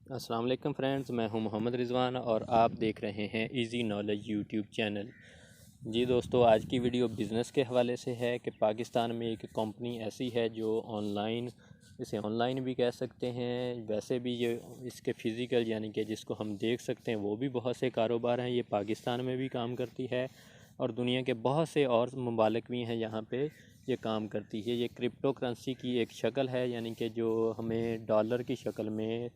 अस्सलाम वालेकुम फ्रेंड्स, मैं हूं मोहम्मद रिज़वान और आप देख रहे हैं इजी नॉलेज यूट्यूब चैनल। जी दोस्तों, आज की वीडियो बिज़नेस के हवाले से है कि पाकिस्तान में एक कंपनी ऐसी है जो ऑनलाइन, इसे ऑनलाइन भी कह सकते हैं, वैसे भी ये इसके फ़िज़िकल यानी कि जिसको हम देख सकते हैं वो भी बहुत से कारोबार हैं। ये पाकिस्तान में भी काम करती है और दुनिया के बहुत से और ममालिक भी हैं यहाँ पे ये काम करती है। ये क्रिप्टो करेंसी की एक शक्ल है, यानी कि जो हमें डॉलर की शक्ल में,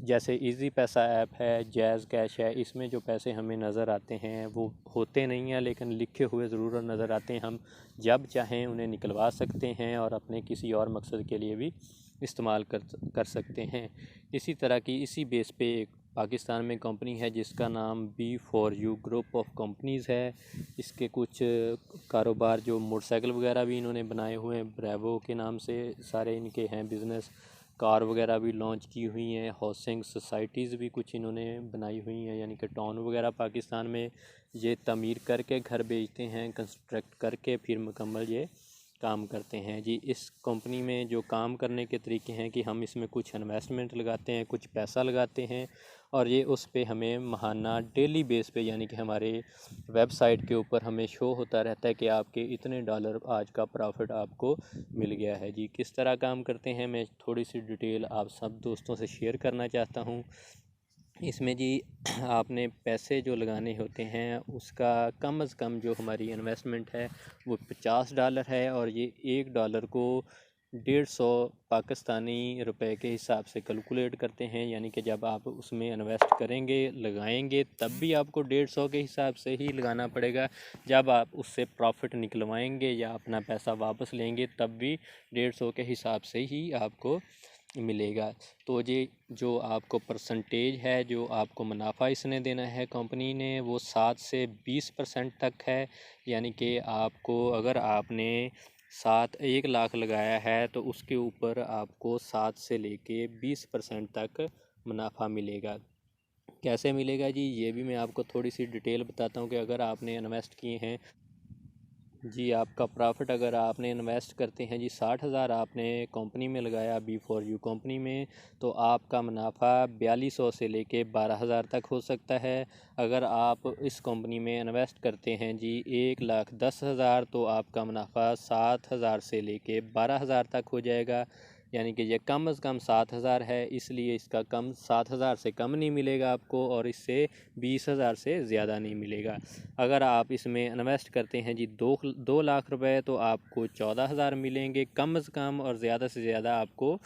जैसे इजी पैसा ऐप है, जैज़ कैश है, इसमें जो पैसे हमें नज़र आते हैं वो होते नहीं हैं लेकिन लिखे हुए ज़रूर नज़र आते हैं। हम जब चाहें उन्हें निकलवा सकते हैं और अपने किसी और मकसद के लिए भी इस्तेमाल कर सकते हैं। इसी तरह की इसी बेस पे एक पाकिस्तान में कंपनी है जिसका नाम B4U ग्रुप ऑफ कंपनीज़ है। इसके कुछ कारोबार जो मोटरसाइकिल वगैरह भी इन्होंने बनाए हुए हैं, ब्रेवो के नाम से सारे इनके हैं बिज़नेस। कार वगैरह भी लॉन्च की हुई हैं, हाउसिंग सोसाइटीज़ भी कुछ इन्होंने बनाई हुई हैं, यानी कि टाउन वगैरह पाकिस्तान में ये तमीर करके घर बेचते हैं, कंस्ट्रक्ट करके फिर मुकम्मल ये काम करते हैं। जी, इस कंपनी में जो काम करने के तरीके हैं कि हम इसमें कुछ इन्वेस्टमेंट लगाते हैं, कुछ पैसा लगाते हैं और ये उस पे हमें माहाना डेली बेस पे, यानी कि हमारे वेबसाइट के ऊपर हमें शो होता रहता है कि आपके इतने डॉलर आज का प्रॉफिट आपको मिल गया है। जी, किस तरह काम करते हैं मैं थोड़ी सी डिटेल आप सब दोस्तों से शेयर करना चाहता हूँ। इसमें जी आपने पैसे जो लगाने होते हैं उसका कम से कम जो हमारी इन्वेस्टमेंट है वो $50 है और ये $1 को 150 पाकिस्तानी रुपए के हिसाब से कैलकुलेट करते हैं। यानी कि जब आप उसमें इन्वेस्ट करेंगे, लगाएंगे, तब भी आपको 150 के हिसाब से ही लगाना पड़ेगा। जब आप उससे प्रॉफिट निकलवाएंगे या अपना पैसा वापस लेंगे तब भी 150 के हिसाब से ही आपको मिलेगा। तो ये जो आपको परसेंटेज है, जो आपको मुनाफा इसने देना है कंपनी ने, वो 7 से 20% तक है। यानी कि आपको अगर आपने 1 लाख लगाया है तो उसके ऊपर आपको 7 से लेके 20% तक मुनाफा मिलेगा। कैसे मिलेगा जी, ये भी मैं आपको थोड़ी सी डिटेल बताता हूँ कि अगर आपने इन्वेस्ट किए हैं जी, आपका प्रॉफिट अगर आपने इन्वेस्ट करते हैं जी 60,000 आपने कंपनी में लगाया B4U कंपनी में, तो आपका मुनाफा 4200 से लेके 12,000 तक हो सकता है। अगर आप इस कंपनी में इन्वेस्ट करते हैं जी 1,10,000 तो आपका मुनाफा 7,000 से लेके 12,000 तक हो जाएगा। यानी कि ये कम से कम 7,000 है, इसलिए इसका कम 7,000 से कम नहीं मिलेगा आपको और इससे 20,000 से ज़्यादा नहीं मिलेगा। अगर आप इसमें इन्वेस्ट करते हैं जी 2 लाख रुपए तो आपको 14,000 मिलेंगे कम से कम, और ज़्यादा से ज़्यादा आपको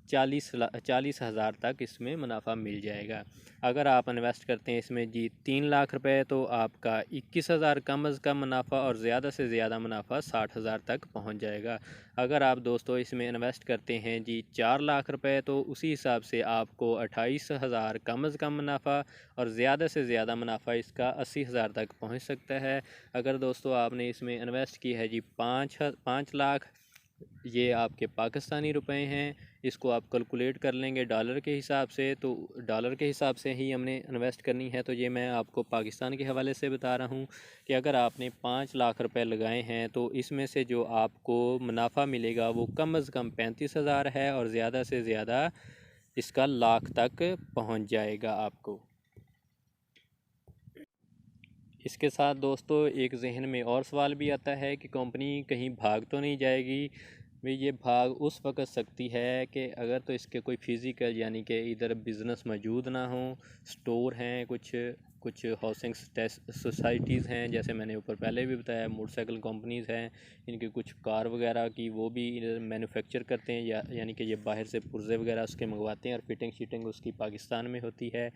40,000 तक इसमें मुनाफा मिल जाएगा। अगर आप इन्वेस्ट करते हैं इसमें जी 3 लाख रुपए तो आपका 21,000 कम से कम मुनाफा और ज़्यादा से ज़्यादा मुनाफा 60,000 तक पहुंच जाएगा। अगर आप दोस्तों इसमें इन्वेस्ट करते हैं जी 4 लाख रुपए तो उसी हिसाब से आपको 28,000 कम से कम मुनाफा और ज़्यादा से ज़्यादा मुनाफा इसका 80,000 तक पहुंच सकता है। अगर दोस्तों आपने इसमें इन्वेस्ट की है जी 5 लाख, ये आपके पाकिस्तानी रुपए हैं, इसको आप कैलकुलेट कर लेंगे डॉलर के हिसाब से, तो डॉलर के हिसाब से ही हमने इन्वेस्ट करनी है। तो ये मैं आपको पाकिस्तान के हवाले से बता रहा हूँ कि अगर आपने 5 लाख रुपए लगाए हैं तो इसमें से जो आपको मुनाफा मिलेगा वो कम से कम 35,000 है और ज़्यादा से ज़्यादा इसका लाख तक पहुँच जाएगा आपको। इसके साथ दोस्तों एक जहन में और सवाल भी आता है कि कंपनी कहीं भाग तो नहीं जाएगी। भाई, ये भाग उस वक्त सकती है कि अगर तो इसके कोई फ़िज़िकल यानी कि इधर बिज़नेस मौजूद ना हो, स्टोर हैं, कुछ कुछ हाउसिंग सोसाइटीज़ हैं, जैसे मैंने ऊपर पहले भी बताया, मोटरसाइकिल कंपनीज़ हैं, इनके कुछ कार वगैरह की वो भी इधर मैन्युफैक्चर करते हैं, यानी कि ये बाहर से पुर्ज़े वगैरह उसके मंगवाते हैं और फिटिंग शीटिंग उसकी पाकिस्तान में होती है।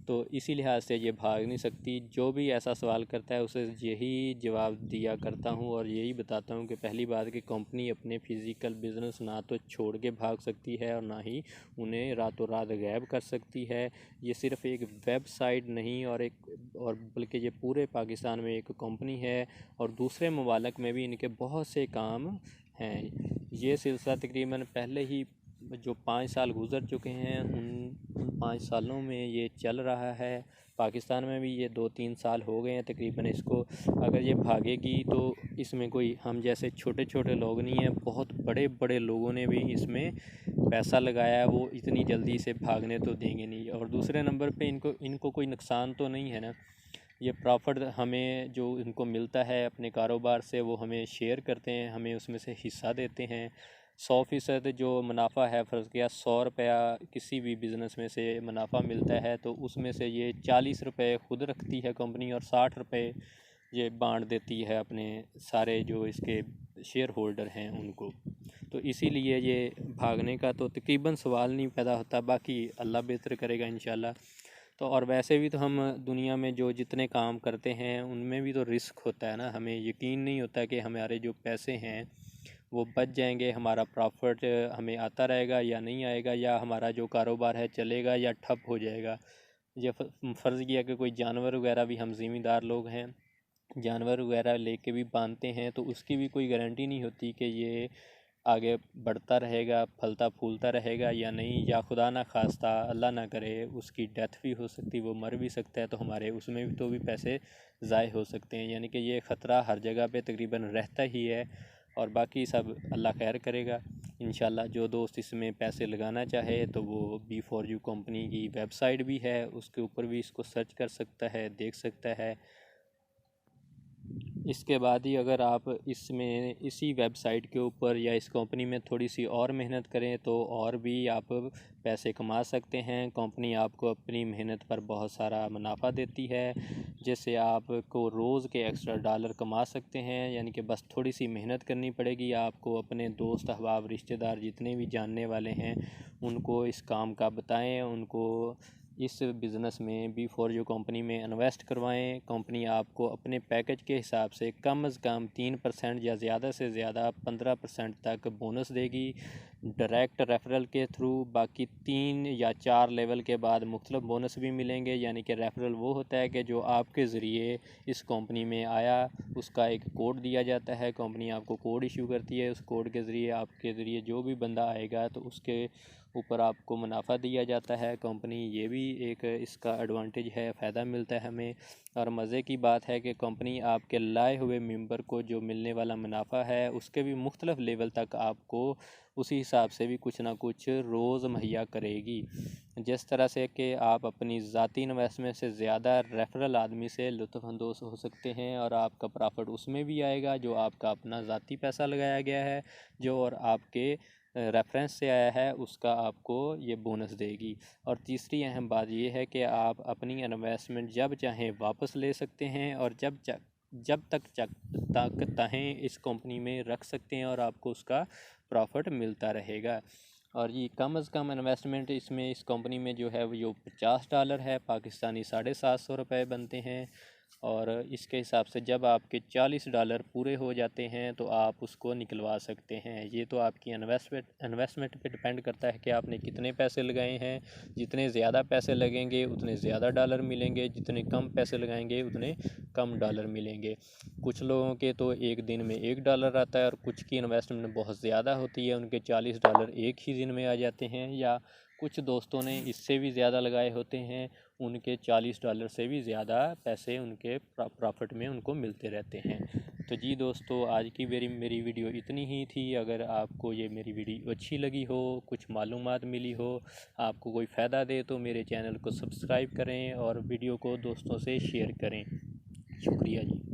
तो इसी लिहाज से ये भाग नहीं सकती। जो भी ऐसा सवाल करता है उसे यही जवाब दिया करता हूँ और यही बताता हूँ कि पहली बात कि कंपनी अपने फ़िज़िकल बिज़नेस ना तो छोड़ के भाग सकती है और ना ही उन्हें रातों रात गायब कर सकती है। ये सिर्फ़ एक वेबसाइट नहीं और बल्कि ये पूरे पाकिस्तान में एक कंपनी है और दूसरे ममालिक में भी इनके बहुत से काम हैं। ये सिलसिला तकरीबन पहले ही जो 5 साल गुज़र चुके हैं 5 सालों में ये चल रहा है। पाकिस्तान में भी ये 2-3 साल हो गए हैं तकरीबन इसको। अगर ये भागेगी तो इसमें कोई हम जैसे छोटे छोटे लोग नहीं हैं, बहुत बड़े बड़े लोगों ने भी इसमें पैसा लगाया है, वो इतनी जल्दी से भागने तो देंगे नहीं। और दूसरे नंबर पे इनको कोई नुकसान तो नहीं है ना। ये प्रॉफिट हमें जो इनको मिलता है अपने कारोबार से वो हमें शेयर करते हैं, हमें उसमें से हिस्सा देते हैं। 100% जो मुनाफा है, फ़र्ज़ किया 100 रुपया किसी भी बिज़नेस में से मुनाफा मिलता है तो उसमें से ये 40 रुपये खुद रखती है कंपनी और 60 रुपये ये बांट देती है अपने सारे जो इसके शेयर होल्डर हैं उनको। तो इसीलिए ये भागने का तो तकरीबन सवाल नहीं पैदा होता। बाकी अल्लाह बेहतर करेगा इंशाल्लाह। तो और वैसे भी तो हम दुनिया में जो जितने काम करते हैं उनमें भी तो रिस्क होता है ना। हमें यकीन नहीं होता कि हमारे जो पैसे हैं वो बच जाएंगे, हमारा प्रॉफिट हमें आता रहेगा या नहीं आएगा, या हमारा जो कारोबार है चलेगा या ठप हो जाएगा। ये फ़र्ज़ किया कि कोई जानवर वगैरह भी, हम ज़मींदार लोग हैं, जानवर वगैरह लेके भी बांधते हैं तो उसकी भी कोई गारंटी नहीं होती कि ये आगे बढ़ता रहेगा, फलता फूलता रहेगा या नहीं, या खुदा ना खास्ता अल्लाह ना करे उसकी डेथ भी हो सकती, वो मर भी सकता है तो हमारे उसमें भी तो भी पैसे ज़ाय हो सकते हैं। यानी कि ये ख़तरा हर जगह पे तकरीबन रहता ही है। और बाकी सब अल्लाह खैर करेगा इंशाल्लाह। जो दोस्त इसमें पैसे लगाना चाहे तो वो B4U कंपनी की वेबसाइट भी है, उसके ऊपर भी इसको सर्च कर सकता है, देख सकता है। इसके बाद ही अगर आप इसमें इसी वेबसाइट के ऊपर या इस कंपनी में थोड़ी सी और मेहनत करें तो और भी आप पैसे कमा सकते हैं। कंपनी आपको अपनी मेहनत पर बहुत सारा मुनाफा देती है, जिससे आपको रोज़ के एक्स्ट्रा डॉलर कमा सकते हैं। यानी कि बस थोड़ी सी मेहनत करनी पड़ेगी आपको। अपने दोस्त अहबाब रिश्तेदार जितने भी जानने वाले हैं उनको इस काम का बताएं, उनको इस बिज़नेस में B4U कंपनी में इन्वेस्ट करवाएं। कंपनी आपको अपने पैकेज के हिसाब से कम से कम 3% या ज़्यादा से ज़्यादा 15% तक बोनस देगी डायरेक्ट रेफरल के थ्रू। बाकी 3 या 4 लेवल के बाद मुख्तलिफ बोनस भी मिलेंगे। यानी कि रेफरल वो होता है कि जो आपके ज़रिए इस कंपनी में आया उसका एक कोड दिया जाता है, कंपनी आपको कोड इशू करती है, उस कोड के ज़रिए आपके ज़रिए जो भी बंदा आएगा तो उसके ऊपर आपको मुनाफा दिया जाता है। कंपनी ये भी एक इसका एडवांटेज है, फ़ायदा मिलता है हमें। और मज़े की बात है कि कंपनी आपके लाए हुए मेंबर को जो मिलने वाला मुनाफा है उसके भी मुख्तलिफ लेवल तक आपको उसी हिसाब से भी कुछ ना कुछ रोज़ मुहैया करेगी। जिस तरह से कि आप अपनी ज़ाती इन्वेस्टमेंट से ज़्यादा रेफरल आदमी से लुत्फ़अंदोज़ हो सकते हैं और आपका प्रॉफिट उसमें भी आएगा जो आपका अपना ज़ाती पैसा लगाया गया है, जो और आपके रेफरेंस से आया है उसका आपको ये बोनस देगी। और तीसरी अहम बात ये है कि आप अपनी इन्वेस्टमेंट जब चाहें वापस ले सकते हैं और जब तक चाहें इस कंपनी में रख सकते हैं और आपको उसका प्रॉफिट मिलता रहेगा। और ये कम से कम इन्वेस्टमेंट इसमें इस कंपनी में जो है वो जो $50 है, पाकिस्तानी 750 रुपये बनते हैं। और इसके हिसाब से जब आपके $40 पूरे हो जाते हैं तो आप उसको निकलवा सकते हैं। ये तो आपकी इन्वेस्टमेंट पे डिपेंड करता है कि आपने कितने पैसे लगाए हैं। जितने ज़्यादा पैसे लगेंगे उतने ज़्यादा डॉलर मिलेंगे, जितने कम पैसे लगाएंगे उतने कम डॉलर मिलेंगे। कुछ लोगों के तो एक दिन में $1 आता है और कुछ की इन्वेस्टमेंट बहुत ज़्यादा होती है, उनके $40 एक ही दिन में आ जाते हैं। या कुछ दोस्तों ने इससे भी ज़्यादा लगाए होते हैं, उनके $40 से भी ज़्यादा पैसे उनके प्रॉफिट में उनको मिलते रहते हैं। तो जी दोस्तों, आज की मेरी वीडियो इतनी ही थी। अगर आपको ये मेरी वीडियो अच्छी लगी हो, कुछ मालूमात मिली हो, आपको कोई फ़ायदा दे तो मेरे चैनल को सब्सक्राइब करें और वीडियो को दोस्तों से शेयर करें। शुक्रिया जी।